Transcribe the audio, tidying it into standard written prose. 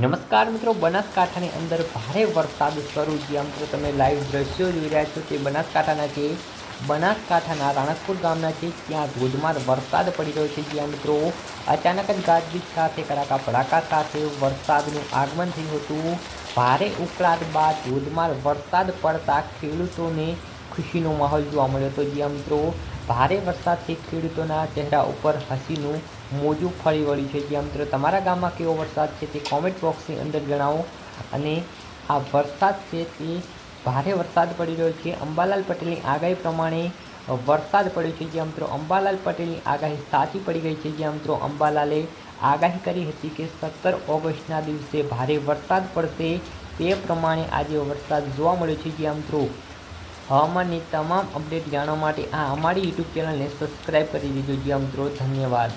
નમસ્કાર મિત્રો, બનાસકાંઠાની અંદર ભારે વરસાદ શરૂ થયા મિત્રો. તમે લાઈવ દ્રશ્યો જોઈ રહ્યા છો તે બનાસકાંઠાના છે. બનાસકાંઠાના રાણકપુર ગામના છે, ત્યાં ધોધમાર વરસાદ પડી રહ્યો છે. જ્યાં મિત્રો અચાનક જ ગાજવીજ સાથે કડાકા ભડાકા સાથે વરસાદનું આગમન થયું હતું. ભારે ઉકળાટ બાદ ધોધમાર વરસાદ પડતા ખેડૂતોને ખુશીનો માહોલ જોવા મળ્યો હતો. જ્યાં મિત્રો ભારે વરસાદથી ખેડૂતોના ચહેરા ઉપર હસીનું મોજું ફરી વળ્યું છે. જ્યાં મિત્રો તમારા ગામમાં કેવો વરસાદ છે તે કોમેન્ટ બોક્સની અંદર જણાવો. અને આ વરસાદ છે તે ભારે વરસાદ પડી રહ્યો છે. અંબાલાલ પટેલની આગાહી પ્રમાણે વરસાદ પડ્યો છે. જ્યાં મિત્રો અંબાલાલ પટેલની આગાહી સાચી પડી ગઈ છે. જ્યાં મિત્રો અંબાલાલે આગાહી કરી હતી કે 17 ઓગસ્ટના દિવસે ભારે વરસાદ પડશે. તે પ્રમાણે આજે વરસાદ જોવા મળ્યો છે. જ્યાં મિત્રો હવામાનની તમામ અપડેટ જાણવા માટે આ અમારી યુટ્યુબ ચેનલને સબસ્ક્રાઈબ કરી દીધું. જ્યાં મિત્રો ધન્યવાદ.